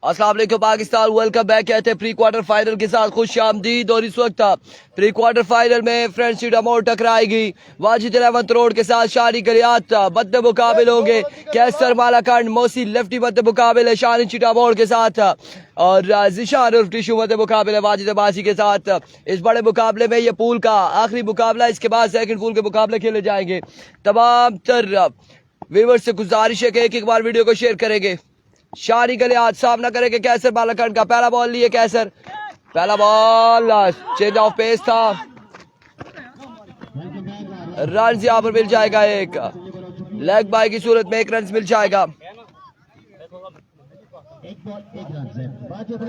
अस्सलाम वालेकुम Pakistan, welcome back कहते हैं प्री क्वार्टर फाइनल के साथ खुश आमदीद। और इस वक्त प्री क्वार्टर फाइनल में फ्रेंडशिप अमोर टकराएगी वाजिद इलेवंथ रोड के साथ शानी गलियात। मद्द मुकाबिल होंगे कैसर मालाखंड मोसी लेफ्टी मद्द मुकाबिल है शानी चिटामोड़ के साथ और जिशान उर्फ टिशू मद्द मुकाबिल है वाजिद अब्बासी के साथ। इस बड़े मुकाबले में ये पूल का आखिरी मुकाबला, इसके बाद सेकंड पूल के मुकाबले खेले जाएंगे। तमाम तर व्यूअर्स से गुजारिश है कि एक बार वीडियो को शेयर करेंगे। शानी गलियात सामना करेंगे कैसर मालाखंड का। पहला बॉल लिए कैसर, पहला बॉल चेंज ऑफ पेस था, रन यहां पर मिल जाएगा। एक लेग बाय की सूरत में एक रन मिल जाएगा,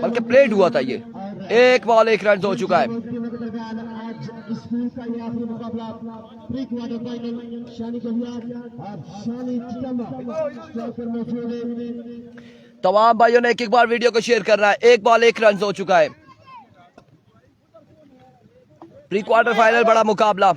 बल्कि प्लेड हुआ था ये। एक बॉल एक रन हो चुका है। तमाम भाइयों ने एक बार वीडियो को शेयर करना है। एक बॉल एक रन हो चुका है। प्री क्वार्टर फाइनल बड़ा मुकाबला।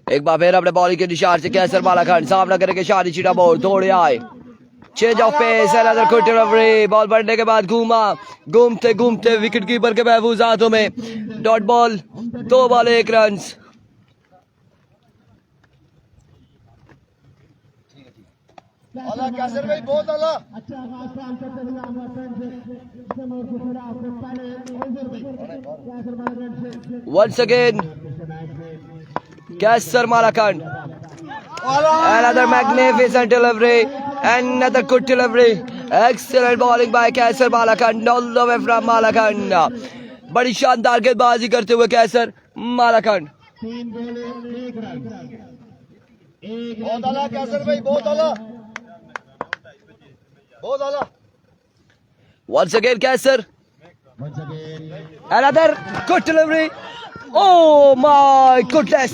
एक बार फिर अपने बॉलिंग के निशान से कैसर मालाखंड सामना करेंगे शानी चिटामोड़। दौड़े आए, change of pace, another quick delivery. Ball बढ़ने के बाद घूमते घूमते विकेट कीपर के महफूज हाथों में। Dot ball, 2 ball 1 run. Qaiser भाई बहुत आला। Once again, Kaiser Malakand. Another magnificent delivery. Another good delivery. Excellent bowling by Kaiser Malakand. All the way from Malakand. बड़ी शानदार गेंदबाजी करते हुए कैसर मालाखंड. बहुत आला कैसर भाई, बहुत आला, बहुत आला. Once again Qaiser. Another good delivery. Oh my goodness.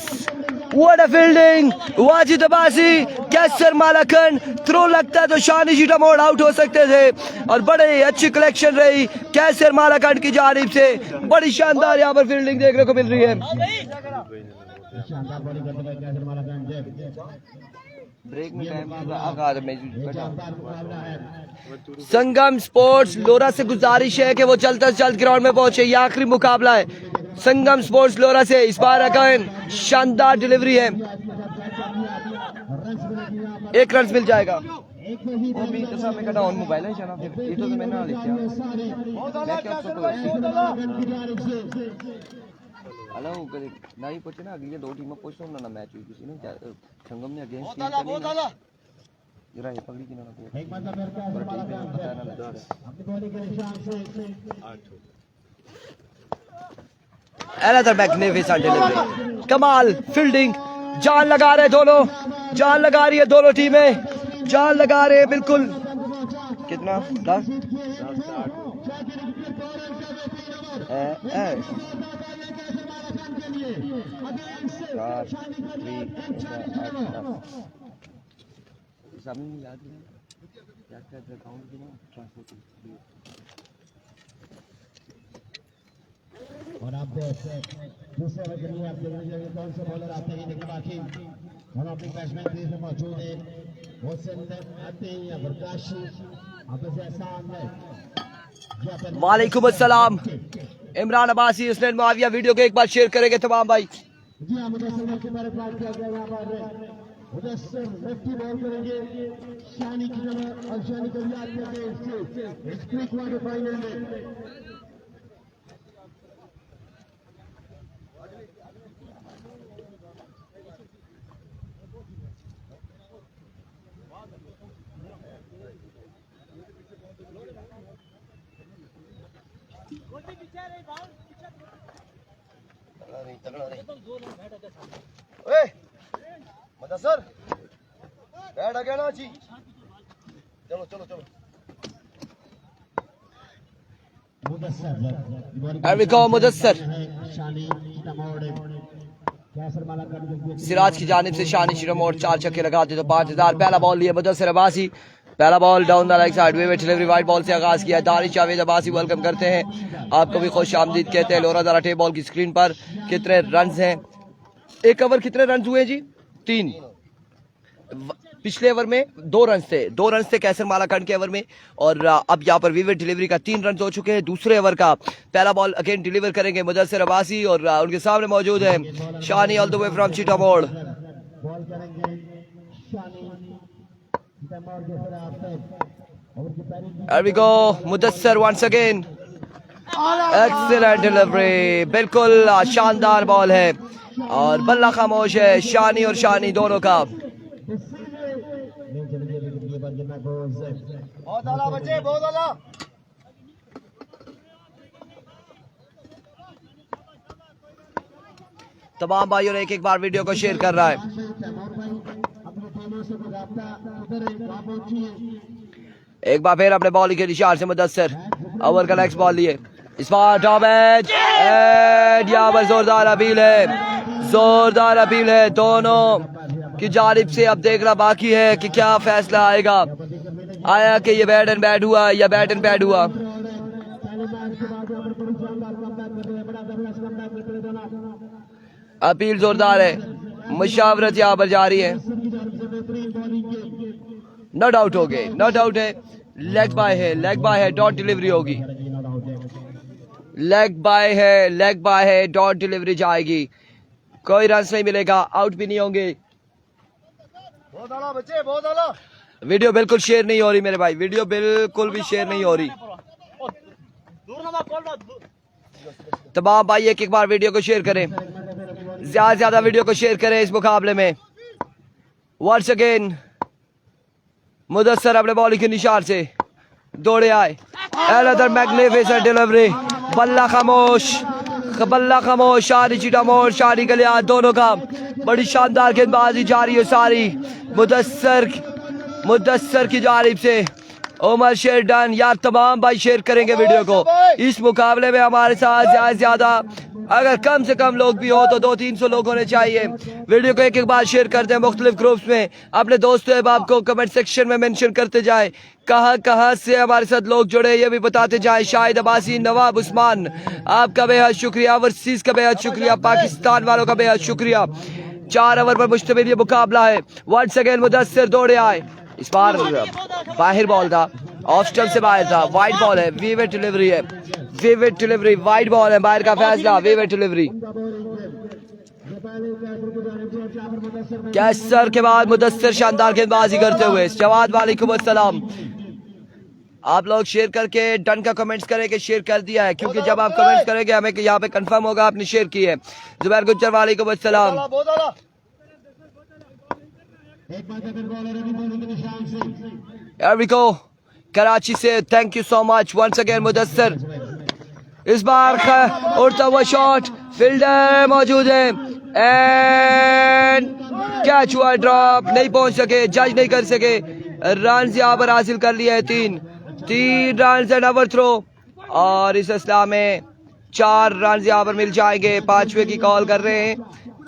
What a fielding. Wajid Abbasi, Qaiser Malakand. Throw लगता तो शानी चिटामोड़ आउट हो सकते थे और बड़े अच्छी कलेक्शन रही कैसर मालाखंड की जानिब से. बड़ी शानदार यहाँ पर फील्डिंग देखने को मिल रही है. ब्रेक में संगम स्पोर्ट्स लोरा से गुजारिश है कि वो जल्द से जल्द ग्राउंड में पहुंचे. ये आखिरी मुकाबला है संगम स्पोर्ट्स लोरा से. इस बार अगेन शानदार डिलीवरी है, 1 रन मिल जाएगा. मोबाइल है ये तो मैंने ना लिखा. हेलो नहीं पूछे ना, अगली 2 टीमें पूछो ना मैच हुई किसी ने संगम ने अगेंस्ट टीम चली ना जरा ये पगड़ी की ना एक मतलब मेरे को पता ना लगा अपनी बॉलिंग के निशान से 8. Another magnificent delivery. कमाल फील्डिंग. जान लगा रहे दोनों, जान लगा रही है दोनों टीमें, जान लगा रहे हैं बिल्कुल. कितना 10 और आप दूसरे ओवर के लिए आप देख लीजिए कौन से बॉलर आते हैं. लेकिन बाकी हम अपने बैट्समैन के लिए मौजूद है. वालेकुम अस्सलाम. इमरान अब्बासी, इसने मुआविया. वीडियो को एक बार शेयर करेंगे तमाम भाई. जी हाँ, मुदस्सिर के बारे बात किया गया. यहाँ पर मुदस्सिर लेफ्टी बॉल करेंगे शानी की जगह और शानी को याद करके इस प्री क्वार्टर फाइनल में मुदस्सिर बैठ गया ना जी. चलो चलो चलो. मुदस्सिर सिराज की जानिब से शानी चिटामोड़ 4 छक्के लगाते तो 5000. पहला बॉल लिया मुदस्सिर अब्बासी. पहला ball down the leg side में डिलीवरी वाइड बॉल से आगाज किया। दानिश जावेद अब्बासी वेलकम करते हैं आपको भी खुश आमदीद कहते हैं। लोरा दराटे बॉल की स्क्रीन पर कितने रन हैं? एक ओवर कितने रन हुए जी? 3। पिछले ओवर में 2 रन थे कैसर मालाकांड के ओवर में, और अब यहाँ पर विविड डिलीवरी का 3 रन हो चुके हैं। दूसरे ओवर का पहला बॉल अगेन डिलीवर करेंगे मुदस्सिर अब्बासी और उनके सामने मौजूद है शानी ऑल द वे फ्रॉम चीटा मोड़। Here we go, Mudassir once again, excellent delivery, बिल्कुल शानदार बॉल है और बल्ला खामोश है शानी और शानी दोनों का। बहुत आला बच्चे, बहुत आला। तमाम भाइयों ने एक बार वीडियो को शेयर कर रहा है। एक बार फिर अपने बॉलिंग के निशान से मुदस्सिर ओवर का नेक्स्ट बॉल लिए। इस बार टॉप एज एंड यहाँ पर जोरदार अपील है दोनों की जानिब से। अब देखना बाकी है कि क्या फैसला आया कि ये बैट एंड बैट हुआ या बैट एंड बैट हुआ। अपील जोरदार है, मुशावरत यहाँ पर जारी है। नॉट आउट हो गए, नॉट आउट है, लेग बाय है, डॉट डिलीवरी होगी। लेग बाय है, डॉट डिलीवरी जाएगी, कोई रन नहीं मिलेगा, आउट भी नहीं होंगे। बहुत आला बच्चे, बहुत आला। वीडियो बिल्कुल शेयर नहीं हो रही मेरे भाई, वीडियो बिल्कुल भी शेयर नहीं हो रही। तमाम भाई एक बार वीडियो को शेयर करें, ज्यादा से ज्यादा वीडियो को शेयर करें इस मुकाबले में। वंस अगेन मुदस्सिर अपने बॉलिंग के निशान से दौड़े आए। अनदर मैग्निफिसेंट डिलीवरी, बल्ला खामोश शानी चीटा मोड़, शानी गलिया दोनों का बड़ी शानदार गेंदबाजी जारी है सारी मुदस्सिर की जानिब से। उमर शेर डन, यार तमाम भाई शेयर करेंगे वीडियो को। इस मुकाबले में हमारे साथ ज्यादा से ज्यादा अगर कम से कम लोग भी हो तो 200-300 लोग होने चाहिए। वीडियो को एक बार शेयर करते हैं मुख्तलिफ ग्रुप्स में, अपने दोस्तों अहबाब को कमेंट सेक्शन में मेंशन करते जाए कहाँ से हमारे साथ लोग जुड़े ये भी बताते जाए। शाहिद अब्बासी, नवाब उस्मान, आपका बेहद शुक्रिया, ओवरसीज का बेहद शुक्रिया, पाकिस्तान वालों का बेहद शुक्रिया। 4 ओवर पर मुश्तमिल ये मुकाबला है। वंस अगेन मुदस्सिर दौड़े आए। इस बार बाहर बॉल था, ऑफ स्टंप से बाहर था, वाइड बॉल है, विविड डिलीवरी है, वाइड बॉल है, बाहर का फैसला, विविड डिलीवरी। कैसर के बाद मुदस्सिर शानदार गेंदबाजी करते हुए। जवाद वालेकुम अस्सलाम। आप लोग शेयर करके डन का कमेंट्स करेंगे, शेयर कर दिया है क्योंकि जब आप कमेंट्स करेंगे हमें यहाँ पे कंफर्म होगा आपने शेयर की है। जुबैर गुज्जर वालेकुम अस्सलाम। Here we go, कराची से thank you so much once again Mudassir. इस बार उड़ता हुआ शॉट, फील्डर मौजूद है एंड कैच हुआ, ड्रॉप नहीं पहुंच सके, जज नहीं कर सके। रन यहाँ पर हासिल कर लिया है 3 रन एंड ओवर थ्रो, और इस असला में 4 रन यहाँ पर मिल जाएंगे। 5वें की कॉल कर रहे हैं,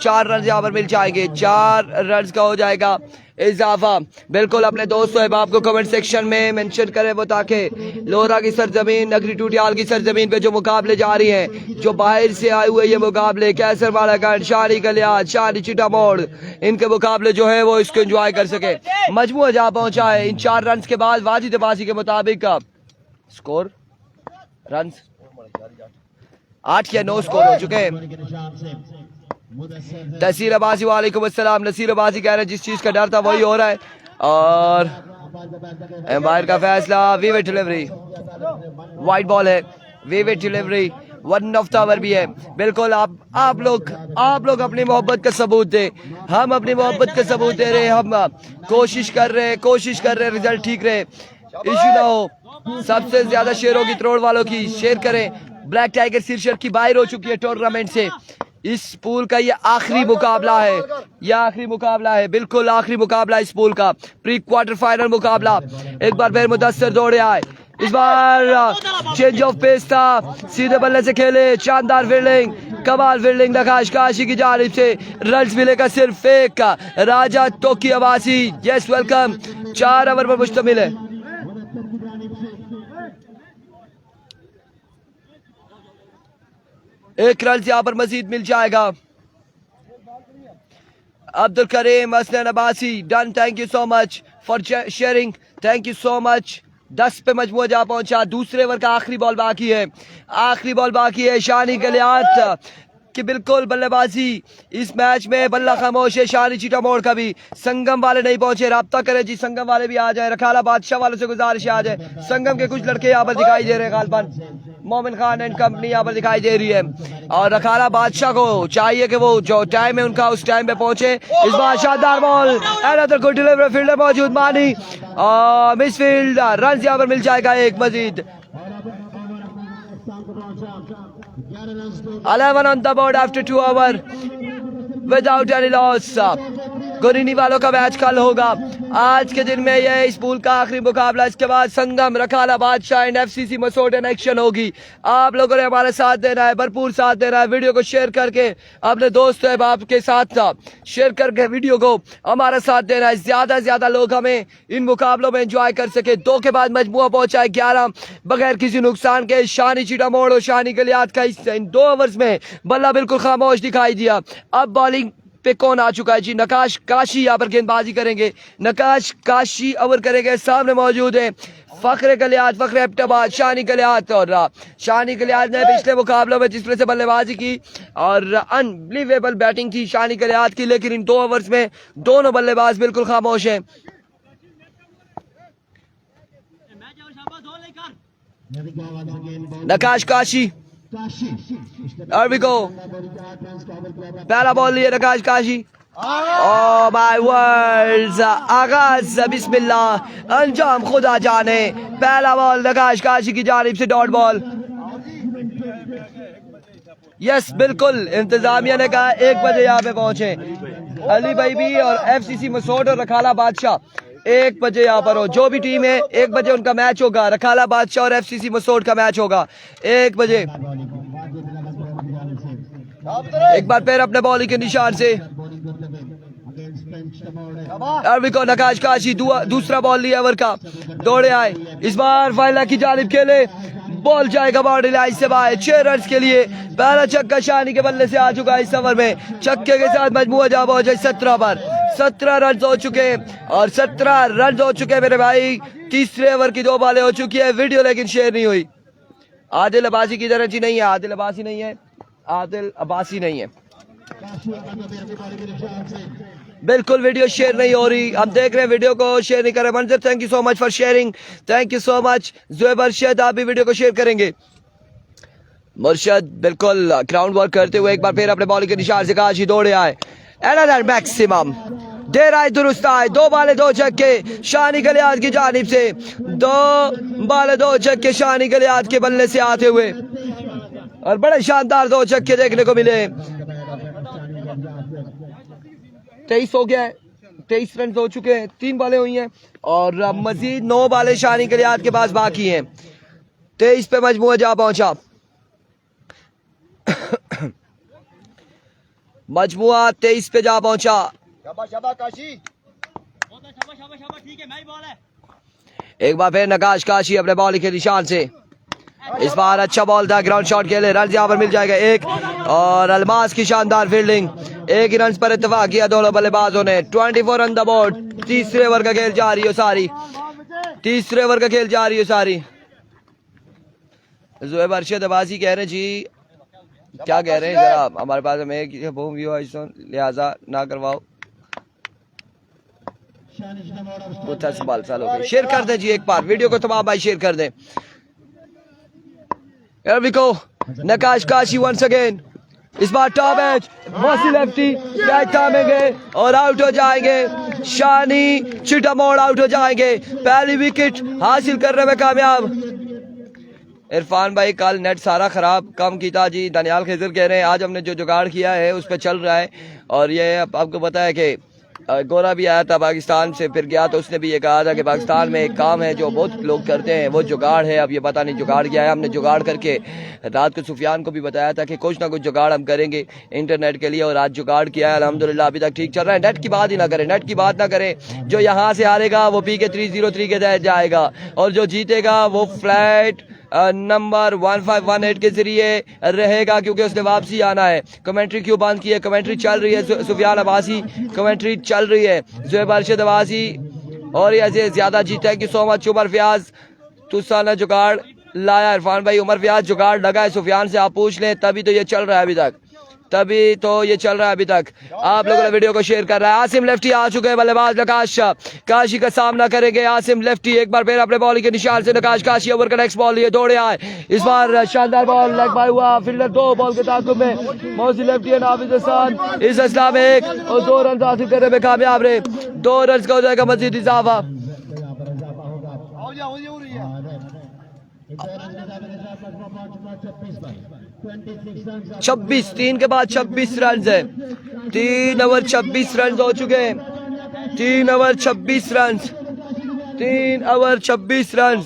4 रन यहाँ पर मिल जाएंगे, 4 रन का हो जाएगा इजाफा। बिल्कुल अपने दोस्तों अहबाब को कमेंट सेक्शन में मेंशन करें वो, ताकि लोहरा की सरजमीन, नगरी टूटियाल की सरजमीन पे जो मुकाबले जारी हैं, जो बाहर से आए हुए ये मुकाबले, कैसर मालाकांड, शानी गलियात, शानी चिटा मोड़, इनके मुकाबले जो है वो इसको एंजॉय कर सके। मजमूआ जहाँ पहुंचा है इन 4 रन के बाद वाजिद अब्बासी के मुताबिक स्कोर रन 8 या 9 स्कोर हो चुके हैं। नसीर अब्बासी वालेकुम अस्सलाम। नसीर अब्बासी कह रहे हैं जिस चीज का डर था वही हो रहा है, और एम्पायर का फैसला, विविड डिलीवरी, वाइड बॉल है, vivid delivery, 1 of the over भी है। बिल्कुल आप लोग अपनी मोहब्बत का सबूत दे, हम अपनी मोहब्बत का सबूत दे रहे हैं, हम कोशिश कर रहे हैं रिजल्ट ठीक रहे, इशू ना हो। सबसे ज्यादा शेयर होगी त्रोड़ वालों की, शेयर करें। ब्लैक टाइगर शीर्षक की बाहर हो चुकी है टूर्नामेंट से। इस पूल का ये आखिरी मुकाबला है, बिल्कुल आखिरी मुकाबला इस पूल का, प्री क्वार्टर फाइनल मुकाबला। एक बार फिर मुदस्सिर दौड़े आए, इस बार चेंज ऑफ पेस था, सीधे बल्ले से खेले, शानदार फील्डिंग, कमाल फील्डिंग नकाश काशी की जानिब से, रन्स मिलेगा सिर्फ एक का। राजा तोकी अब्बासी, यस वेलकम, 4 ओवर पर मुश्तमिल है। एक रन यहाँ पर मजीद मिल जाएगा। Abdul Karim Aslan Abbasi done, thank you so much for sharing, thank you so much. 10 पे मजमूआ जा पहुंचा। दूसरे ओवर का आखिरी बॉल बाकी है, आखिरी बॉल बाकी है। शानी गलियात कि बिल्कुल बल्लेबाजी इस मैच में बल्ला खामोश है। शानी चीटा मोड़ का भी संगम वाले नहीं पहुंचे, राब्ता करें जी, संगम वाले भी आ जाए। रखाला बादशाह वालों से गुजारिश आ जाए। संगम के कुछ लड़के यहाँ पर दिखाई दे रहे हैं, गालबन मोमिन खान एंड कंपनी यहाँ पर दिखाई दे रही है। और रखाला बादशाह को चाहिए कि वो जो टाइम है उनका उस टाइम पे पहुंचे। इस बार शानदार ball, another good delivery, fielder मौजूद मानी, मिस फील्ड, रन यहाँ पर मिल जाएगा एक मजीद। 11 on the board after 2 overs without any loss। गुरीनी वालों का मैच कल होगा। आज के दिन में यह इस पूल का आखिरी मुकाबला। इसके बाद संगम, रखाला बादशाह एंड एफसीसी मसूड इन एक्शन होगी। आप लोगों ने हमारे साथ देना है, भरपूर साथ देना है। वीडियो को शेयर करके अपने दोस्त अहबाब के साथ शेयर करके वीडियो को हमारा साथ देना है। ज्यादा से ज्यादा लोग हमें इन मुकाबलों में एंजॉय कर सके। 2 के बाद मजमुआ पहुंचा है 11 बगैर किसी नुकसान के। शानी चीटा मोड़ और शानी गलियात का इन 2 ओवर्स में बल्ला बिल्कुल खामोश दिखाई दिया। अब बॉलिंग पे कौन आ चुका है जी? नकाश काशी यहाँ पर गेंदबाजी करेंगे। नकाश काशी ओवर करेंगे। सामने मौजूद है फखरे गलियात, फखरे एबटाबाद, शानी गलियात। और शानी गलियात ने पिछले मुकाबलों में जिस तरह से बल्लेबाजी की और अनबिलीवेबल बैटिंग थी शानी गलियात की, लेकिन इन 2 ओवर्स में दोनों बल्लेबाज बिल्कुल खामोश हैं। नकाश काशी, There we go. पहला बॉल लिए नकाश काशी। Oh my words, आगाज बिस्मिल्लाह, अंजाम खुदा जाने। पहला बॉल नकाश काशी की जानिब से डॉट बॉल। यस बिल्कुल, इंतजामिया ने कहा 1 बजे यहाँ पे पहुंचे। अली भाई भी और एफसीसी मसूड और रखाला बादशाह 1 बजे यहाँ पर हो। जो भी टीम है 1 बजे उनका मैच होगा। रखाला बादशाह और एफसीसी मसूड का मैच होगा 1 बजे। एक बार फिर अपने बॉलिंग के निशान से को नकाश काशी दूसरा बॉल लिया ओवर का, दौड़े आए। इस बार फाइनल की जानिब खेले, बॉल जाएगा बाउंड्री लाइन से बाहर। 6 रन के लिए पहला छक्का शानी के बल्ले से आ चुका है इस ओवर में। छक्के के साथ मजमूआ जा पहुंचे 17 पर। 17 रन हो चुके और 17 रन हो चुके मेरे भाई। तीसरे ओवर की 2 बॉलें हो चुकी है। वीडियो लेकिन शेयर नहीं हुई। आदिल अब्बासी की तरह जी नहीं है, आदिल अब्बासी नहीं है, आदिल अब्बासी नहीं है। बिल्कुल वीडियो शेयर नहीं हो रही। हम देख रहे हैं वीडियो को शेयर नहीं कर रहे। Manzar thank you so much for sharing, thank you so much. Zuaib Arshad आप भी वीडियो को शेयर करेंगे। मुर्शद बिल्कुल ग्राउंड वर्क करते हुए एक बार फिर अपने बॉलिंग के निशान से काशी दौड़े आए। एनदर मैक्सिमम देर आए दुरुस्त आए। 2 बाले 2 छक्के शानी गलियात की जानिब से। 2 बाले 2 छक्के शानी गलियात के बल्ले से आते हुए और बड़े शानदार 2 छक्के देखने को मिले। 23 हो गया है, 23 रन हो चुके हैं। 3 बालें हुई हैं और मजीद 9 बालें शानी गलियात के पास बाकी हैं। 23 पे मजमूआ जा पहुंचा। मजमुआ 23 पे जा पहुंचा। एक बार फिर नकाश काशी अपने बॉलिंग के निशान से। इस बार अच्छा बॉल था, ग्राउंड शॉट खेले, रन यहाँ पर मिल जाएगा 1। और अलमास की शानदार फील्डिंग, 1 ही रन पर इत्तेफाक किया दोनों बल्लेबाजों ने। 24 ऑन द बोर्ड। तीसरे ओवर का खेल जारी हो सारी, तीसरे ओवर का खेल जारी हो सारी। जुएब अरशद अब्बासी कह रहे जी, क्या कह रहे हैं जरा हमारे पास हमें लिहाजा ना करवाओ। साल हो गए। शेयर कर दें जी, एक बार वीडियो को तमाम भाई शेयर कर दें। Here we go. Nakash Kashi once again. इस बार टॉप एज मौसी लेफ्टी कैच थामेंगे और आउट हो जाएंगे। शानी चिटा मोड़ आउट हो जाएंगे। पहली विकेट हासिल करने में कामयाब। इरफान भाई कल नेट सारा खराब कम किया जी। दनियाल खिजर कह रहे हैं आज हमने जो जुगाड़ किया है उस पर चल रहा है। और ये आपको पता है कि गोरा भी आया था पाकिस्तान से, फिर गया तो उसने भी ये कहा था कि पाकिस्तान में एक काम है जो बहुत लोग करते हैं, वो जुगाड़ है। अब ये पता नहीं जुगाड़ क्या है। हमने जुगाड़ करके रात को सुफियान को भी बताया था कि कुछ ना कुछ जुगाड़ हम करेंगे इंटरनेट के लिए, और आज जुगाड़ किया है अल्हम्दुलिल्लाह, अभी तक ठीक चल रहा है। नेट की बात ही ना करें, नेट की बात ना करें। जो यहाँ से हारेगा वो PK 303 के तहत जाएगा, और जो जीतेगा वो फ्लैट नंबर 1518 के जरिए रहेगा, क्योंकि उसने वापसी आना है। कमेंट्री क्यों बंद की है? कमेंट्री चल रही है, सुफियान अब्बासी कमेंट्री चल रही है, ज़ुहैब अरशद अब्बासी और ऐसे ज्यादा जी। Thank you so much. Umar Fayaz तुसाना जुगाड़ लाया, इरफान भाई उमर फयाज जुगाड़ लगा है, सुफियान से आप पूछ लें, तभी तो ये चल रहा है अभी तक, तभी तो ये चल रहा है अभी तक। आप लोगों ने वीडियो को शेयर कर रहा है। आसिम लेफ्टी आ चुके हैं, बल्लेबाज नकाश काशी का सामना करेंगे। आसिम लेफ्टी एक बार फिर अपने बॉलिंग के निशान से नकाश काशी ओवर का नेक्स्ट बॉल लिए दौड़े आए, इस बार शानदार बॉल लेग बाय हुआ। फील्डर 2 बॉल के ताकुब में मौसी लेफ्टी एंड हाफिज हसन इस इस्लाम 1 और 2 रन हासिल करने में कामयाब रहे। 2 रन का हो जाएगा मजीद इजाफा। 26 3 के बाद 26 रन है, 3 ओवर 26 रन हो चुके हैं। 3 ओवर 26 रन, 3 ओवर 26 रन।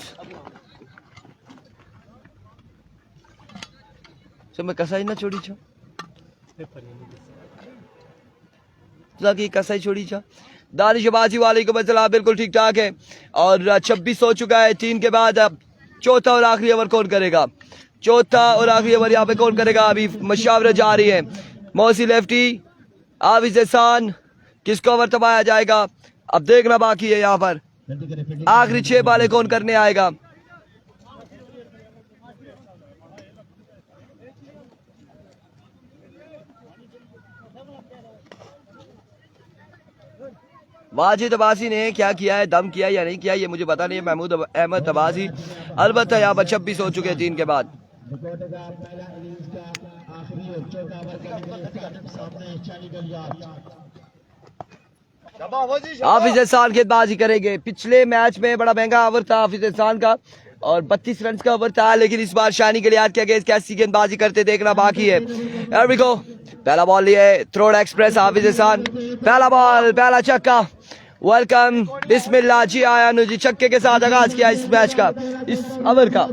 मैं कसाई ना छोड़ी छो की कसाई छोड़ी छो। दानिश अब्बासी वालेकुम अस्सलाम, बिल्कुल ठीक ठाक है, और 26 हो चुका है। 3 के बाद अब चौथा और आखिरी ओवर कौन करेगा? चौथा और आखिरी ओवर यहाँ पे कौन करेगा? अभी मशावरत जा रही है। मौसी लेफ्टी, हाफिज हसन, किसको ओवर तबाया जाएगा अब देखना बाकी है। यहाँ पर आखिरी 6 बालें कौन करने आएगा? वाजिद अब्बासी ने क्या किया है, दम किया या नहीं किया ये मुझे पता नहीं है। महमूद अहमद अब्बासी अलबत्ता यहाँ पर 26 हो चुके हैं 3 के बाद। हाफिज हसन गेंदबाजी करेंगे। पिछले मैच में बड़ा महंगा ओवर था हाफिज हसन का और 32 रन का ओवर था, लेकिन इस बार शानी के लिए क्या कैसी गेंदबाजी करते देखना बाकी है। Here we go। पहला बॉल लिए थ्रोड एक्सप्रेस हाफिज हसन, पहला बॉल, पहला छक्का। वेलकम, बिस्मिल्लाह जी आया जी, छक्के के साथ आगाज किया इस मैच का, इस ओवर का।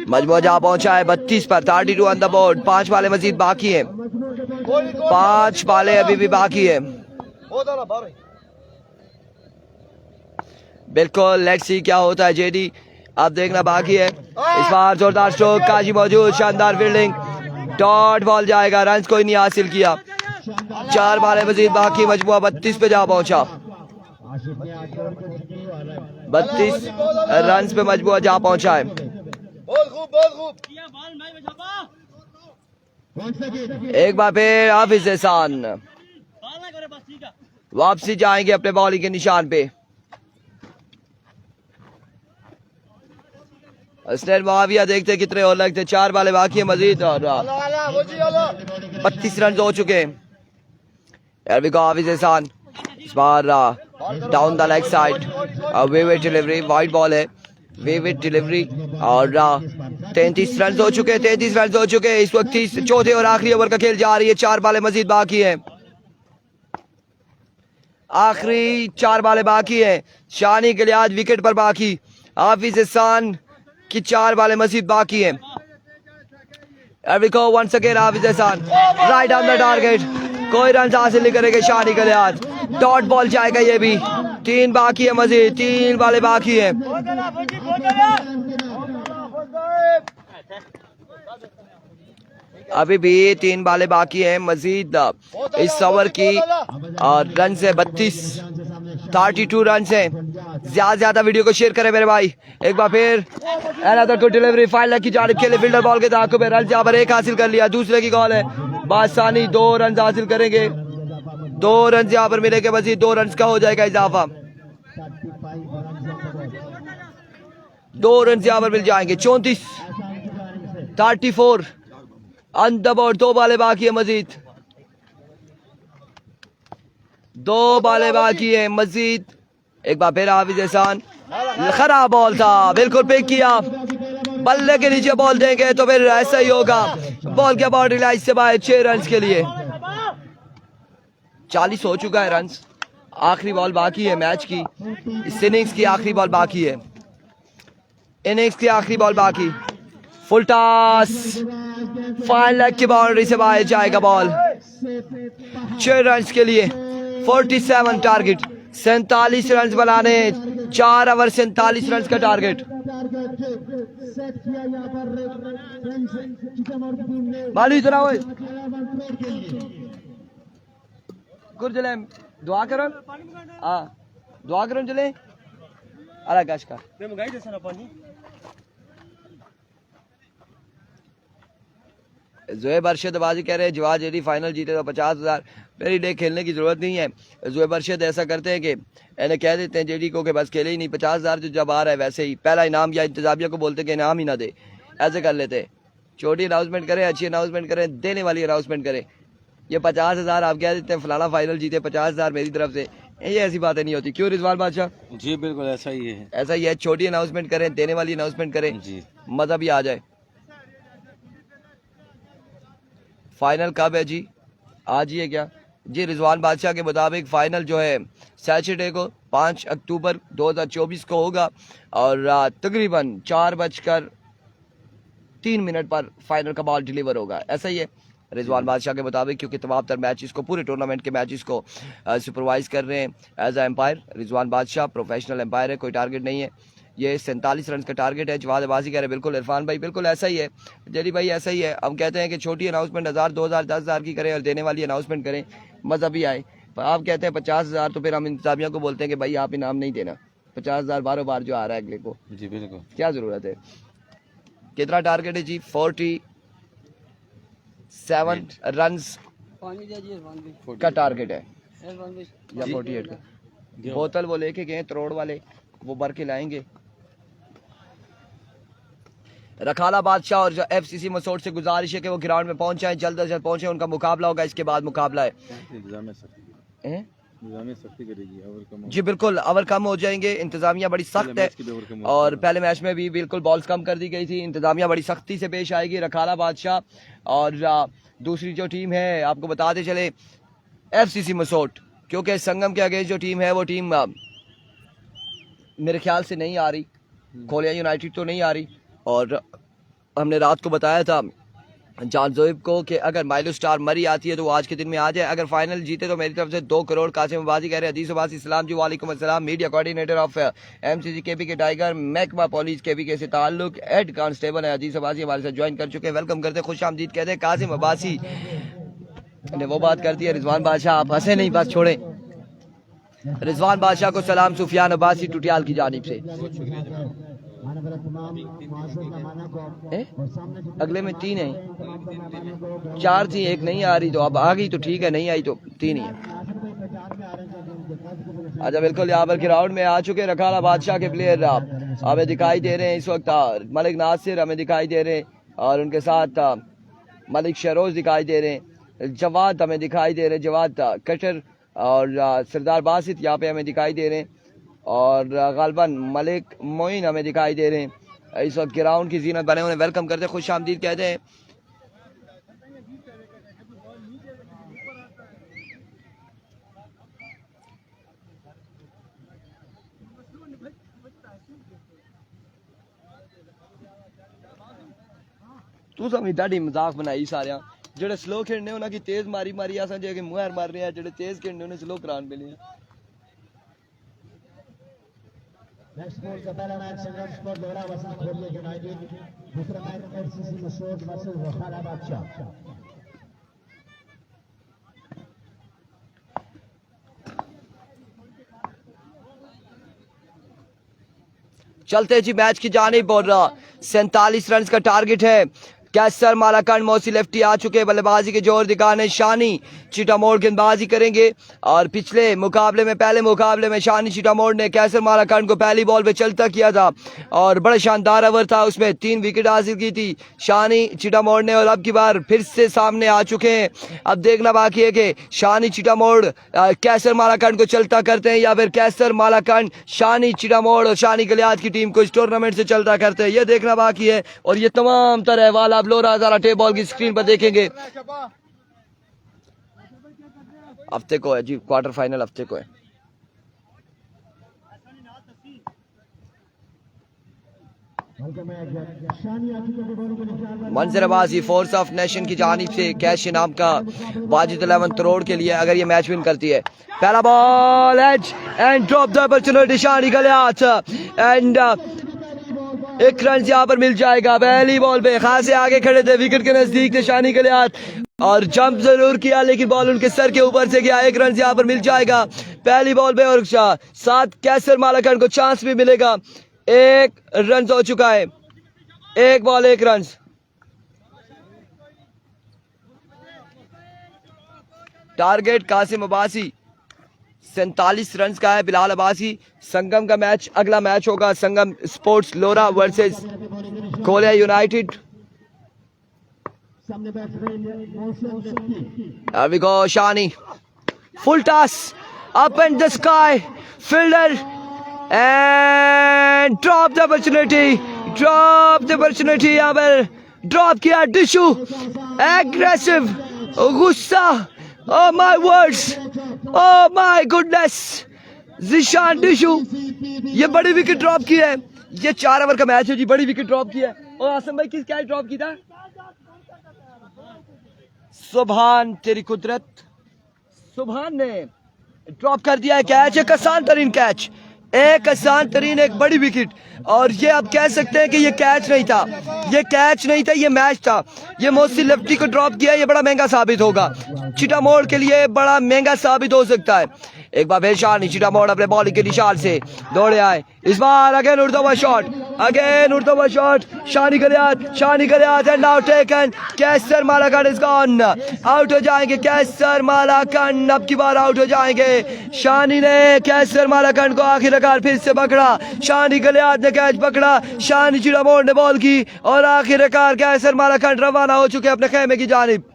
मजमूआ जा पहुंचा है 32 पर, 32 ऑन द बोर्ड। 5 बालें मजीद बाकी है, 5 बालें अभी भी बाकी है। बिल्कुल, लेट्स सी क्या होता है जेडी, अब देखना बाकी है। इस बार जोरदार स्ट्रोक, काजी मौजूद, शानदार फील्डिंग, डॉट बॉल जाएगा, रन कोई नहीं हासिल किया। 4 बालें मजीद बाकी, मजमुआ 32 पे जा पहुंचा। 32 रन पे मजमुआ जा पहुंचा है। एक बार फिर हाफिज हसन वापसी जाएंगे अपने बॉलिंग के निशान पे। अस्लैन मुआविया देखते कितने और लगते। 4 बालें बाकी है मजीद और 32 रन हो चुके हैं। हाफिज हसन इस बार down the leg side, wayward delivery, wide ball है, वेवेट डिलीवरी और 33 रन हो चुके हैं। 33 रन हो चुके हैं इस वक्त। चौथे और आखिरी ओवर का खेल जा रही है। 4 बालें मजीद बाकी है, आखिरी 4 बालें बाकी है। शानी के लिए आज विकेट पर बाकी, हाफिज हसन की 4 बालें मजीद बाकी है। Once again Hafiz Hasan right on the target, कोई रन हासिल नहीं करेंगे शानी के लिए आज। डॉट बॉल जाएगा ये भी। 3 बाकी है मजीद, 3 बालें बाकी है। अभी भी 3 बालें बाकी हैं मजीद इस ओवर की, और रन है 32 रन है। ज्यादा वीडियो को शेयर करें मेरे भाई। एक बार फिर अनदर गुड डिलीवरी, फाइनल की जानिब खेले, फील्डर बॉल के ताक़ुब में रन यहाँ पर 1 हासिल कर लिया। दूसरे की कॉल है बादशानी, 2 रन हासिल करेंगे। 2 रन यहाँ पर मिलेंगे मजीद, 2 रन का हो जाएगा इजाफा। 2 रन यहाँ पर मिल जाएंगे। 34 ऑन द बोर्ड। 2 बालें बाकी है मजीद, 2 बालें बाकी है मजीद। एक बार फिर हाफिज हसन, खराब बॉल था, बिल्कुल पिक किया। बल्ले के नीचे बॉल देंगे तो फिर ऐसा ही होगा। बॉल के बाउंड्री लाइन से बाहर 6 रन के लिए। 40 हो चुका है रन। आखिरी बॉल बाकी है मैच की, इस इनिंग्स की आखिरी बॉल बाकी है, इनिंग्स की आखिरी बॉल बाकी। फुल टॉस, फाइन लेग की बाउंड्री से बाहर जाएगा बॉल। 6 रन के लिए 47 टारगेट, 47 रन बनाने, 4 ओवर 47 रन का टारगेट। सेट किया यहाँ पर चिटामोर की टीम ने मालू इतना हो के लिए गुरजले दुआ करो, हाँ दुआ करो चले अलग गश का ज़ोएब अरशद बाजी कह रहे हैं जवाब यदि फाइनल जीते तो 50,000। मेरी डे खेलने की ज़रूरत नहीं है। ज़ोएब अरशद ऐसा करते हैं कि इन्हें कह देते हैं जेडी को कि बस खेले ही नहीं, 50,000 जो जब आ रहा है वैसे ही पहला इनाम या इंतजामिया को बोलते कि इनाम ही ना दे, ऐसे कर लेते। छोटी अनाउंसमेंट करें, अच्छी अनाउंसमेंट करें, देने वाली अनाउंसमेंट करें। ये 50,000 आप कह देते हैं फलाना फाइनल जीते 50,000 मेरी तरफ से, ये ऐसी बातें नहीं होती। क्यों रिजवान बादशाह? जी बिल्कुल ऐसा ही है, ऐसा ही है। छोटी अनाउंसमेंट करें, देने वाली अनाउंसमेंट करें जी मजा भी आ जाए। फाइनल कब है जी? आज ही है क्या जी? रिजवान बादशाह के मुताबिक फाइनल जो है सैटरडे को 5 अक्टूबर 2024 को होगा और तकरीबन 4:03 पर फाइनल का बॉल डिलीवर होगा। ऐसा ही है रिजवान बादशाह के मुताबिक, क्योंकि तमाम तर मैचेस को, पूरे टूर्नामेंट के मैचेस को सुपरवाइज कर रहे हैं एज अ एम्पायर। रिजवान बादशाह प्रोफेशनल एम्पायर है, कोई टारगेट नहीं है। ये 47 रन का टारगेट है। जवाद अब्बासी कह रहे हैं बिल्कुल इरफान भाई, बिल्कुल ऐसा ही है जेडी भाई, ऐसा ही है। हम कहते हैं कि छोटी अनाउंसमेंट 1000, 2000, 10,000 की करें और देने वाली अनाउंसमेंट करें, मज़ा भी आए। आप कहते हैं 50,000, तो फिर हम इंतजामिया को बोलते हैं कि भाई आप इनाम नहीं देना। 50,000 बारों बार जो आ रहा है अगले को, जी बिल्कुल, क्या ज़रूरत है? कितना टारगेट है जी? 47 रन का टारगेट है या 48 का? बोतल वो लेके गए तरोड़ वाले, वो भर के लाएंगे। रखाला बादशाह और एफसीसी मसोड से गुजारिश है कि वो ग्राउंड में पहुंच जाएं, जल्द अज जल्द पहुंचे। उनका मुकाबला होगा, इसके बाद मुकाबला है। सख्ती करेगी, जी बिल्कुल, ओवर कम हो जाएंगे। इंतजामिया बड़ी सख्त है और पहले मैच में भी बिल्कुल बॉल्स कम कर दी गई थी। इंतजामिया बड़ी सख्ती से पेश आएगी। रखाला बादशाह और दूसरी जो टीम है, आपको बताते चले एफसीसी मसोड, क्योंकि संगम के अगेंस्ट जो टीम है वो टीम मेरे ख्याल से नहीं आ रही, खोलिया यूनाइटेड तो नहीं आ रही। और हमने रात को बताया था जान जोइब को कि अगर माइलो स्टार मरी आती है तो वो आज के दिन में आ जाए। अगर फाइनल जीते तो मेरी तरफ से 2 करोड़। कासिम अब्बासी कह रहे हैं हदीस अब्बासी सलाम जी, वालेकुम अस्सलाम। Media coordinator of MCC KP के टाइगर, महकमा पुलिस केपी के से ताल्लुक, हेड कांस्टेबल है हदीस अब्बासी, हमारे साथ ज्वाइन कर चुके हैं। वेलकम करते हैं, खुश आमदीद कहते हैं। कासिम अब्बासी ने वो बात कर दी है। रिजवान बादशाह आप हंसे नहीं, बस छोड़े। रिजवान बादशाह को सलाम सुफियान अब्बासी टुटियाल की जानिब से। अगले में 3 है, 4 थी, एक नहीं आ रही, तो अब आ गई तो ठीक है, नहीं आई तो 3 ही है। अच्छा बिल्कुल, यहाँ पर ग्राउंड में आ चुके रखाला बादशाह के प्लेयर हमें दिखाई दे रहे हैं इस वक्त। मलिक नासिर हमें दिखाई दे रहे हैं और उनके साथ मलिक शरोज दिखाई दे रहे हैं। जवाद हमें दिखाई दे रहे हैं, जवाद कटर और सरदार बासित यहाँ पे हमें दिखाई दे रहे हैं और गालबन मलिक मोइन हमें दिखाई दे रहे हैं। इस वक्त ग्राउंड की जीनत बने उन्हें वेलकम करते हैं, खुश आमदीद कहते हैं। तू समझदा मजाक बनाई सारे जेडे स्लो खेलने उन्हें की तेज मारी मारी अस जे मुहर मार रहे हैं, जेडे तेज खेलने उन्हें स्लो करान मिले हैं। नेक्स्ट बॉल का पहला मैच संघर्ष पर दोहरा वसंत खोलिया यूनाइटेड, दूसरा मैच एफसीसी मसोड वर्सेस रखाला बादशाह। चलते जी मैच की जानिब और 47 रन का टारगेट है। कैसर मालाकंड मौसी लेफ्टी आ चुके, बल्लेबाजी के जोर दिखाने शानी चिटामोड़ गेंदबाजी करेंगे। और पिछले मुकाबले में, पहले मुकाबले में शानी चिटामोड़ ने कैसर मालाकंड को पहली बॉल पे चलता किया था और बड़ा शानदार ओवर था, उसमें 3 विकेट हासिल की थी शानी चिटामोड़ ने। और अब की बार फिर से सामने आ चुके हैं। अब देखना बाकी है कि शानी चिटामोड़ कैसर मालाकंड को चलता करते हैं या फिर कैसर मालाकंड शानी चिटामोड़ और शानी गलियात की टीम को इस टूर्नामेंट से चलता करते हैं, यह देखना बाकी है। और ये तमाम तरह वाला लोरा हजारा टेप बॉल की स्क्रीन पर देखेंगे। हफ्ते को है जी, क्वार्टर फाइनल हफ्ते को है। मंजरबाजी फोर्स ऑफ नेशन की जानिब से कैश इनाम का वाजिद 11 करोड़ के लिए अगर ये मैच विन करती है। पहला ball edge and drop the opportunity Shani Galiyat and एक रन यहाँ पर मिल जाएगा। पहली बॉल पे खासे आगे खड़े थे, विकेट के नजदीक थे शानी गलियात और जंप जरूर किया लेकिन बॉल उनके सर के ऊपर से गया। एक रन यहाँ पर मिल जाएगा पहली बॉल पे और साथ कैसर मालाकन को चांस भी मिलेगा। एक रन हो चुका है, एक बॉल एक run. Target Qasim Abbasi 47 run का है। बिलाल अब्बासी संगम का मैच, अगला मैच होगा Sangam sports Lora versus Kolia united. There we go, Shani. Full toss, up in the sky, fielder, and drop the opportunity. Drop the opportunity. यहाँ पर drop किया डिशू, aggressive, गुस्सा. Oh my words, oh my goodness. Zeeshan डिशू ये बड़ी wicket drop की है। ये 4 over का मैच है जी, बड़ी विकेट ड्रॉप की है। और आसम भाई किस कैच ड्रॉप की था? सुभान तेरी कुदरत, सुभान ने ड्रॉप कर दिया है कैच। एक आसान तरीन कैच, एक आसान तरीन एक बड़ी विकेट। और ये आप कह सकते हैं कि ये कैच नहीं था, ये कैच नहीं था, ये मैच था। ये मोहसिन लेफ्टी को ड्रॉप किया, ये बड़ा महंगा साबित होगा चिटामोड़ के लिए, बड़ा महंगा साबित हो सकता है। एक बार बेशानी चिटामोड़ अपने बॉलिंग के निशान से दौड़े आए। इस बार अगेन उड़ता हुआ शॉट, अगेन उड़ता हुआ shot. Shani Galiyat and now taken. Qaiser Malakand is gone, out हो जाएंगे कैसर मालाकन, अब की बार आउट हो जाएंगे। शानी ने कैसर मालाकन को आखिरकार फिर से पकड़ा, शानी गलियात ने कैच पकड़ा, शानी चिटामोड़ ने बॉल की और आखिरकार कैसर मालाकन रवाना हो चुके अपने खेमे की जानिब।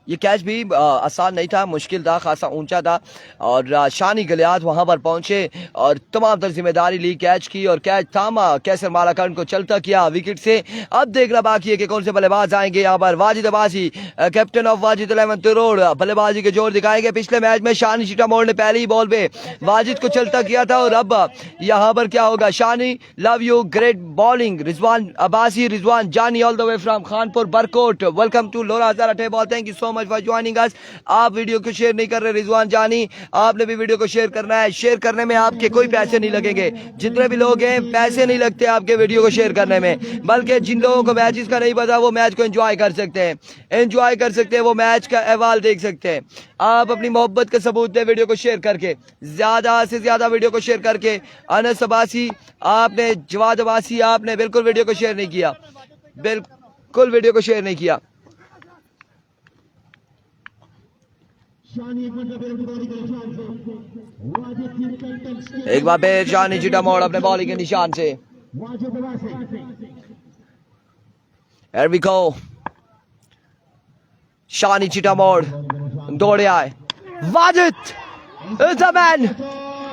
ये कैच भी आसान नहीं था, मुश्किल था, खासा ऊंचा था और शानी गलियात वहां पर पहुंचे और तमाम तर जिम्मेदारी ली, कैच की और कैच थामा। कैसर मालाकन को चलता किया विकेट से। अब देखना बाकी है कि कौन से बल्लेबाज आएंगे यहाँ पर। वाजिद अब्बासी कैप्टन ऑफ वाजिद 11 करोड़ बल्लेबाजी के जोर दिखाएंगे। पिछले मैच में शानी चिटामोड़ ने पहली ही बॉल पे वाजिद को चलता किया था और अब यहाँ पर क्या होगा। Shani love you, great bowling. Rizwan Abbasi, Rizwan Jani all the way from Khanpur Barkot, welcome to Lora Hazara table, thank you so much for joining us. आप वीडियो को शेयर नहीं कर रहे रिजवान जानी, आपने भी वीडियो को शेयर करना है। शेयर करने में आपके कोई पैसे नहीं लगेंगे, जितने भी लोग हैं पैसे नहीं लगते आपके वीडियो को शेयर करने में, बल्कि जिन लोगों को मैचेस का नहीं पता वो मैच को एंजॉय कर सकते हैं, एंजॉय कर सकते हैं, वो मैच का अहवाल देख सकते हैं। आप अपनी मोहब्बत का सबूत दें वीडियो को शेयर करके, ज्यादा से ज्यादा वीडियो को शेयर करके। अनस अब्बासी आपने, जवाद अब्बासी आपने बिल्कुल वीडियो को शेयर नहीं किया, बिल्कुल वीडियो को शेयर नहीं किया। एक बार फिर शानी चिटामोड़ अपने बॉलिंग के निशान से। Here we go. शानी चिटामोड़ दौड़े आए। Wajid is the man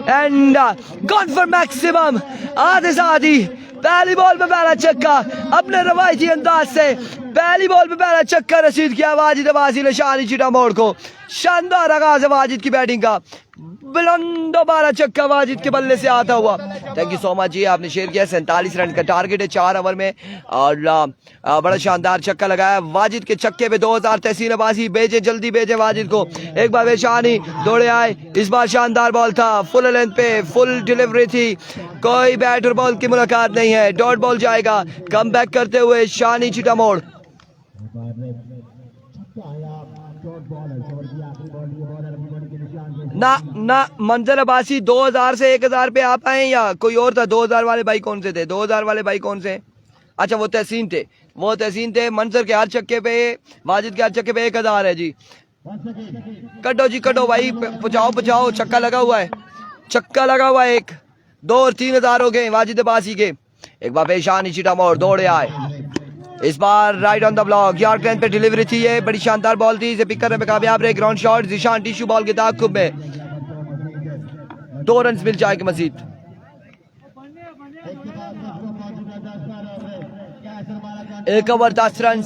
and gone for maximum। आधे साधी पहली बॉल पे पहला छक्का अपने रवायती अंदाज से, पहली बॉल पे पहला छक्का रसीद किया वाजिद अब्बासी ने शानी चिटामोड़ को। शानदार आगाज है वाजिद की बैटिंग का, बुलंदो बारह छक्का वाजिद के बल्ले से आता हुआ। थैंक यू सो मच जी, आपने शेयर किया। 47 रन का टारगेट है 4 ओवर में और बड़ा शानदार छक्का लगाया वाजिद के छक्के पे। 2000 तहसीन अब्बासी भेजे, जल्दी भेजे वाजिद को। एक बार वे शानी दौड़े आए, इस बार शानदार बॉल था, फुल लेंथ पे फुल डिलीवरी थी, कोई बैट और बॉल की मुलाकात नहीं है, डॉट बॉल जाएगा। कम बैक करते हुए शानी चिटामोड़। ना मंजर अब्बासी 2000 से 1000 पे आप आए या कोई और था? 2000 वाले भाई कौन से थे? 2000 वाले भाई कौन से? अच्छा वो तहसीन थे, वो तहसीन थे। मंजर के हर छक्के पे, वाजिद के हर छक्के पे 1000 है जी। कटो जी कटो भाई, पहुंचाओ। छक्का लगा हुआ है, छक्का लगा हुआ है। 1 2 और 3000 हो गए वाजिद अब्बासी के। एक बार पेशानी चिटामोड़ दौड़े आए, इस बार right on the block, yorker length पे डिलीवरी थी, ये बड़ी शानदार बॉल थी, इसे पिक करने में कामयाब रहे। ग्राउंड शॉट जिशान टिश्यू बॉल के ताक़ुब में 2 रन मिल जाएंगे मजीद। एक ओवर 10 रन,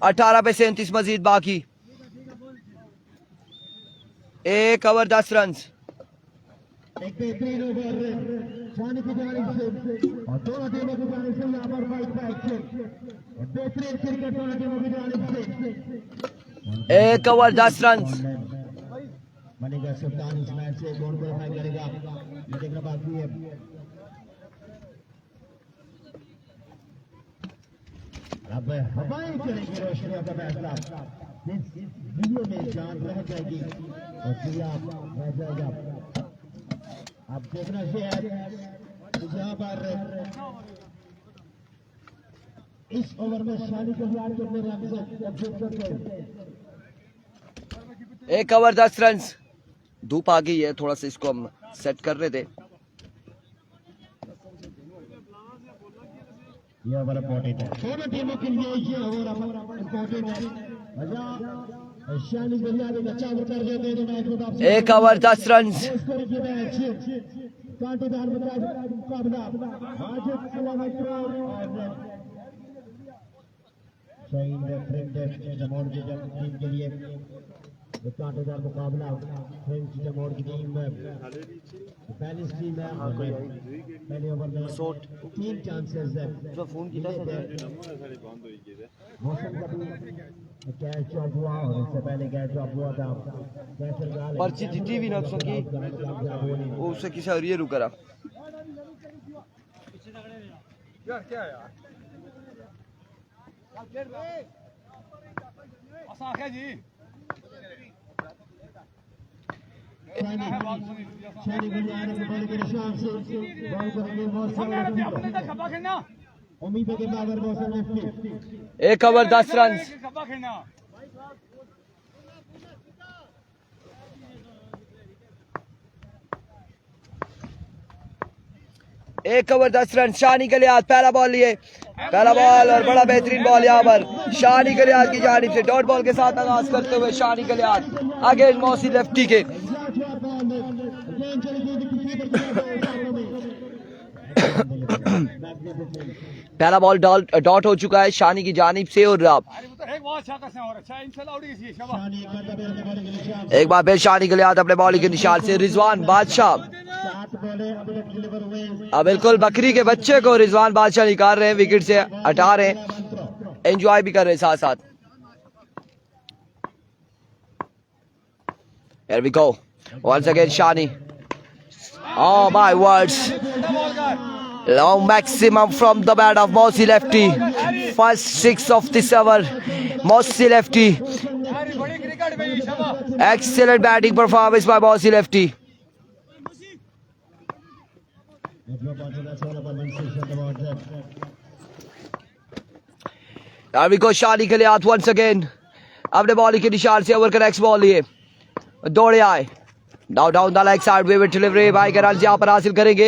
18 पे 37 मजीद बाकी। 1 ओवर 10 रन। एक बेहतरीन ओवर शानी की जानिब से और दोनों टीमों की जानिब से यहाँ पर फाइट का एक्शन। बेहतरीन क्रिकेट दोनों टीमों की जानिब से। 1 ओवर 10 रन। बनेगा सुल्तान इस मैच से कौन क्वालिफाई करेगा ये देखना बाकी है। अब हवाएं चलेंगी रोशनियों का फैसला। इस वीडियो में जान रह जाएगी और सियाब रह जाएगा। अब देखना शेयर यहाँ पर इस ओवर में शानी को याद करने रन से 1 ओवर 10 रन। धूप आ गई है, थोड़ा सा इसको हम सेट कर रहे थे। ये ओवर इम्पोर्टेंट है दोनों टीमों के लिए। ये ओवर इम्पोर्टेंट है। शानी गलिया ने अच्छा ओवर कर देते हैं तो मैच को वापस 1 ओवर 10 रन। कांटेदार मुकाबला आज जमोड़ की टीम के लिए कांटेदार मुकाबला फ्रेंच जमोड़ की टीम पहली टीम है। पहले ओवर में 3 चांसेस है। मौसम का भी कैच ड्रॉप हुआ और इससे पहले कैच ड्रॉप हुआ था। पर्ची जीती भी ना की वो उससे किसी और ये रुका रहा। यार क्या यार आखिर जी शानी गुलिया ने बॉल के निशान से बॉल करेंगे बहुत उम्मीद है कि Babar Mausam lefty 1 over 10 run. 1 over 10 run. Shani के लिए पहला बॉल लिए, पहला बॉल और बड़ा बेहतरीन बॉल यहाँ पर शानी के लिए की जानिब से डॉट बॉल के साथ आगाज करते हुए शानी के लिए अगेन मौसी लेफ्टी के। पहला बॉल डॉट हो चुका है शानी की जानिब से और एक बार फिर शानी के लिए अपने बॉलिंग के निशान से रिजवान बादशाह। अब बिल्कुल बकरी के बच्चे को रिजवान बादशाह निकाल रहे हैं, विकेट से हटा रहे हैं, एंजॉय भी कर रहे हैं साथ साथ। Here we go. Once again Shani. Oh my words. Long maximum from the bat of Mossy lefty. First 6 of this over. Mossy lefty. Excellent batting performance by Mossy lefty. There we go. Shani के लिए once again. अपने bowling के निशान से over का next ball लिए दौड़े आए। Down the leg side way delivery भाई के रन यहाँ पर हासिल करेंगे।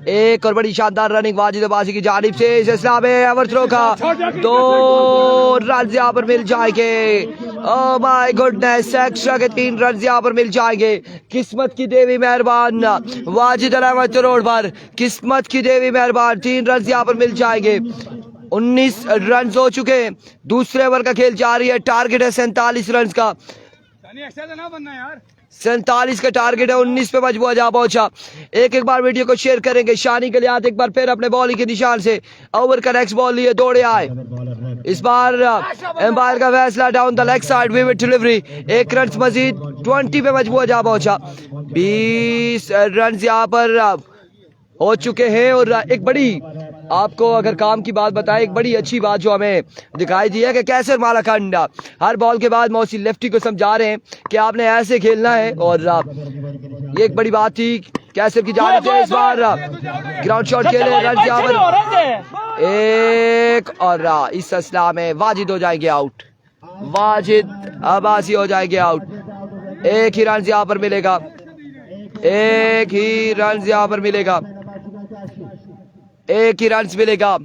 एक और बड़ी शानदार रनिंग वाजिद अब्बासी की जानिब से इस इस्लाम में ओवर थ्रो का 2 रन यहाँ पर मिल जाएंगे। ओह माय गुडनेस, एक्स्ट्रा के 3 रन यहाँ पर मिल जाएंगे। किस्मत की देवी मेहरबान वाजिद अहमद रोड पर, किस्मत की देवी मेहरबान 3 रन यहाँ पर मिल जाएंगे। 19 रन हो चुके हैं, दूसरे ओवर का खेल जारी है। टारगेट है 47 रन का, 47 का टारगेट है, 19 पे मजबूर जा पहुंचा। एक बार वीडियो को शेयर करेंगे। शानी के लिए हाथ एक बार फिर अपने बॉलिंग के निशान से ओवर का नेक्स्ट बॉल लिए दौड़े आए। इस बार एम्पायर का फैसला down the leg side wayward delivery, 1 run Majeed 20 पे मजबूर जा पहुंचा। 20 रन यहाँ पर हो चुके हैं। और एक बड़ी आपको अगर काम की बात बताएं, एक बड़ी अच्छी बात जो हमें दिखाई दी है कि कैसर मालाखंड हर बॉल के बाद मौसी लेफ्टी को समझा रहे हैं कि आपने ऐसे खेलना है। और ये एक बड़ी बात थी कैसर की जानिब से। इस बार ग्राउंड शॉट खेले, रन यहाँ पर 1 और इस असला में वाजिद हो जाएंगे आउट। वाजिद अब्बासी हो जाएंगे आउट। 1 ही रन यहाँ पर मिलेगा, 1 ही रन यहाँ पर मिलेगा, 1 ही रन मिलेगा।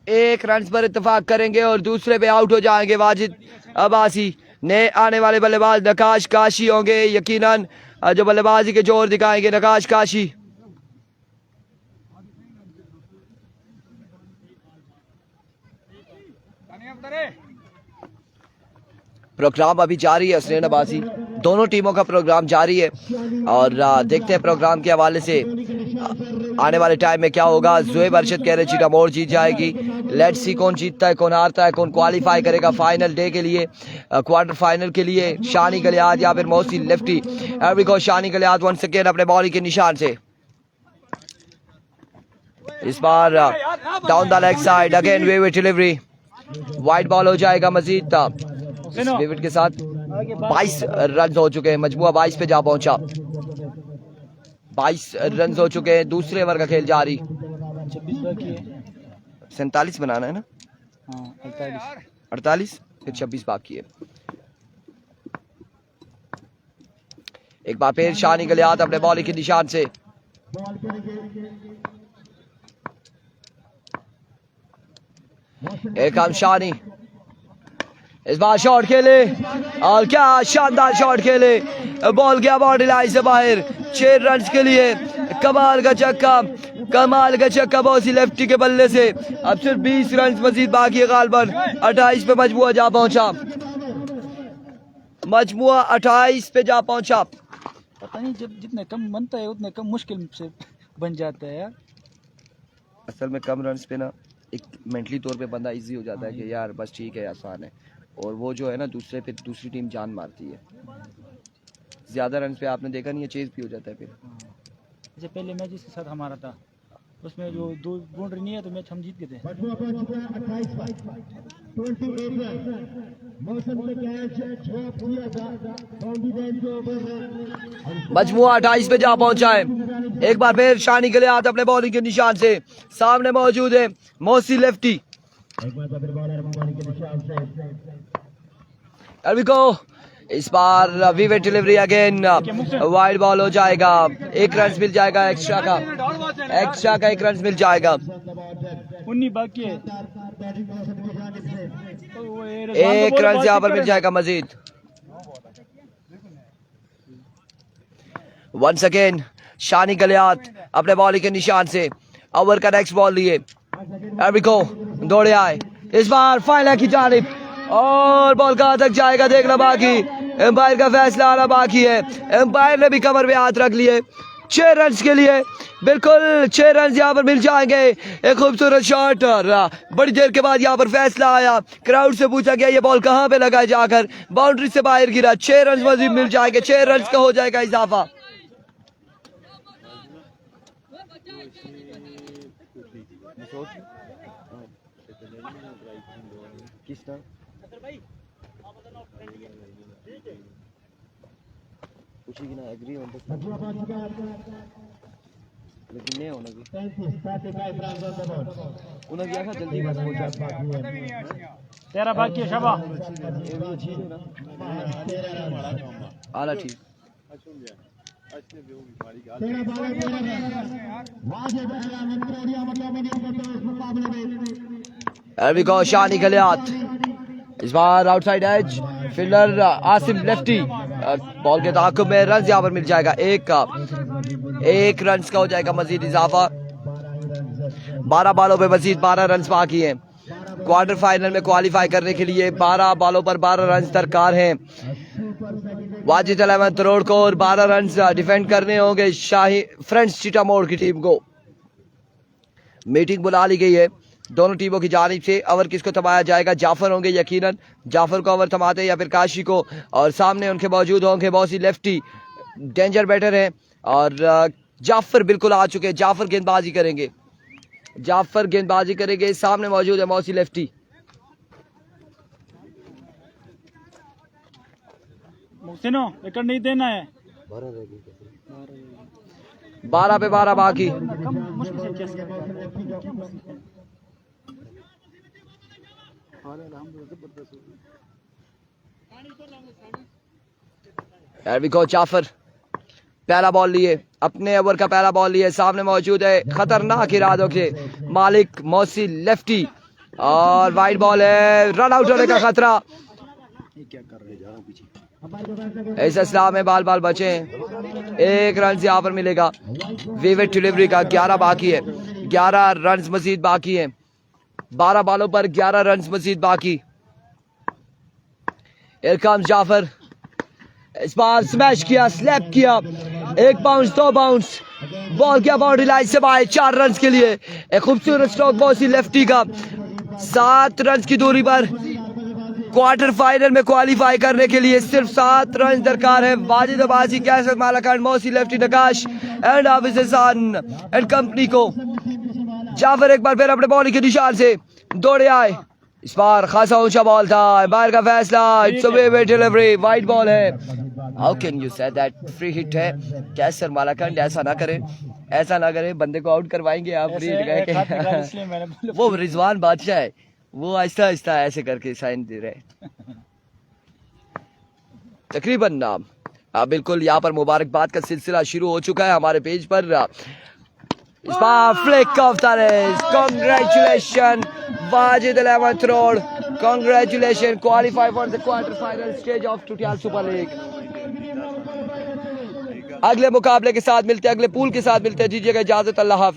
1 रन पर इत्तेफाक करेंगे और दूसरे पे आउट हो जाएंगे वाजिद अब्बासी। नए आने वाले बल्लेबाज नकाश काशी होंगे यकीनन, जो बल्लेबाजी के जोर दिखाएंगे नकाश काशी। प्रोग्राम अभी जारी है। हसनैन अब्बासी दोनों टीमों का प्रोग्राम जारी है और देखते हैं प्रोग्राम के हवाले से आने वाले टाइम में क्या होगा। ज़ुएब अरशद कह रहे चीटा मोड़ जीत जाएगी। लेट्स सी कौन जीतता है, कौन हारता है, कौन क्वालिफाई करेगा फाइनल डे के लिए, क्वार्टर फाइनल के लिए। शानी गलियात या फिर Mohsin lefty. Every Shani Galiyat one second अपने बॉलिंग के निशान से इस बार down the leg side again wayward delivery. Wide ball हो जाएगा मजीद विविड के साथ। 22 रन हो चुके हैं, मजमुआ 22 पे जा पहुंचा। 22 रन हो चुके हैं, दूसरे ओवर का खेल जारी। 47 बनाना है ना, 48 फिर 26 बाकी है। एक बार फिर शानी गलियात अपने बॉलिंग के निशान से एक हम शानी इस बार शॉट खेले और क्या शानदार शॉट खेले। बॉल गया बाउंड्री लाइन से बाहर 6 रन के लिए। कमाल का छक्का, कमाल का छक्का बॉसी लेफ्टी के बल्ले से। अब सिर्फ 20 रन मजीद बाकी है गालबन। 28 पे मजमुआ जा पहुंचा, मजमुआ 28 पे जा पहुंचा। पता नहीं जब जितने कम बनता है उतने कम मुश्किल से बन जाता है यार। असल में कम रन पे ना एक मेंटली तौर पे बंदा इजी हो जाता है कि यार बस ठीक है आसान है, और वो जो है ना दूसरे पे दूसरी टीम जान मारती है। ज्यादा रन पे आपने देखा नहीं है चेज भी हो जाता है फिर। जैसे पहले मैच जिसके साथ हमारा था उसमें जो 2 बाउंड्री नहीं है तो मैच हम जीत गए थे। मजमुआ 28 पे जा पहुंचा है। एक बार फिर शानी के लिए हाथ अपने बॉलिंग के निशान से सामने मौजूद है मोहसिन लेफ्टी। इस बार wayward delivery again wide ball हो जाएगा। 1 रन मिल जाएगा एक्स्ट्रा का, 1 रन मिल जाएगा। 19 बाकी है, 1 रन यहाँ पर मिल जाएगा मजीद। वंस अगेन शानी गलियात अपने बॉलिंग के निशान से ओवर का नेक्स्ट बॉल लिए एवरिको दौड़े आए। इस बार फाइनल की जानिब और बॉल कहां तक जाएगा देखना बाकी। एम्पायर का फैसला आना बाकी है। एम्पायर ने भी कमर में हाथ रख लिए। 6 रन के लिए बिल्कुल 6 रन यहाँ पर मिल जाएंगे। एक खूबसूरत शॉट और बड़ी देर के बाद यहाँ पर फैसला आया। क्राउड से पूछा गया ये बॉल कहाँ पे लगा, जाकर बाउंड्री से बाहर गिरा। 6 रन मजीद मिल जाएंगे, 6 रन का हो जाएगा इजाफा। लेकिन नहीं होना जल्दी 13 बाकी है शबा। आला ठीक। शानी गलियात इस बार outside edge. Fielder Asim lefty ball के ताक़ुब में रन यहाँ पर मिल जाएगा। 1 रन का हो जाएगा मजीद इजाफा। 12 बॉलों पे मजीद 12 रन बाकी हैं। क्वार्टर फाइनल में क्वालिफाई करने के लिए 12 बॉलों पर 12 रन दरकार हैं। वाजिद अहमद तरोड़ को और 12 रन डिफेंड करने होंगे शाही फ्रेंड्स चीटा मोड़ की टीम को। मीटिंग बुला ली गई है दोनों टीमों की जानिब से। ओवर किसको थमाया जाएगा? जाफर होंगे यकीनन, जाफर को ओवर थमाते या फिर काशी को। और सामने उनके मौजूद होंगे बॉसी लेफ्टी, डेंजर बैटर है। और जाफर बिल्कुल आ चुके हैं, जाफर गेंदबाजी करेंगे, जाफर गेंदबाजी करेंगे। सामने मौजूद है मौसी लेफ्टी। मुहसिनो विकेट नहीं देना है। 12 पे 12 बाकी। जाफर पहला बॉल लिए, अपने ओवर का पहला बॉल लिए। सामने मौजूद है खतरनाक इरादों के मालिक मौसी लेफ्टी। और वाइड बॉल है, रन आउट होने का खतरा। इस असला में बाल बाल बचे। 1 रन यहाँ पर मिलेगा। विविड डिलीवरी का 11 बाकी है, 11 रन मजीद बाकी है। 12 बॉलों पर 11 रन मजीद बाकी। इरकाम जाफर इस बार स्मैश किया, स्लैप किया, 1 बाउंस 2 बाउंस, बॉल किया बाउंड्री लाइन से बाहर 4 रन के लिए। एक खूबसूरत स्ट्रोक बॉसी लेफ्टी का 7 रन की दूरी पर क्वार्टर फाइनल में क्वालिफाई करने के लिए सिर्फ 7 रन दरकार है। वाजिद अब्बासी, कैसर मालाकान, मौसी lefty Naqash and Hafiz Hasan and company को। जाफर एक बार फिर अपने बॉलिंग के निशान से दौड़े आए। इस बार खासा ऊंचा बॉल था, बाहर का फैसला, it's a way delivery, wide ball है। How can you say that free hit है? कैसर मालाकान ऐसा ना करे, ऐसा ना करे, बंदे को आउट करवाएंगे आप फ्री हिट इसलिए के। मैंने बोला वो रिजवान बादशाह है, वो आहिस्ता आहिस्ता ऐसे करके साइन दे रहे। तकरीबन बिल्कुल यहाँ पर मुबारकबाद का सिलसिला शुरू हो चुका है हमारे पेज पर। इस बार flick off the race, congratulation Wajid 11th road, congratulation, qualify for the quarter final stage of Tutial super league. अगले मुकाबले के साथ मिलते हैं, अगले पूल के साथ मिलते हैं। दीजिएगा इजाजत, अल्लाह हाफिज।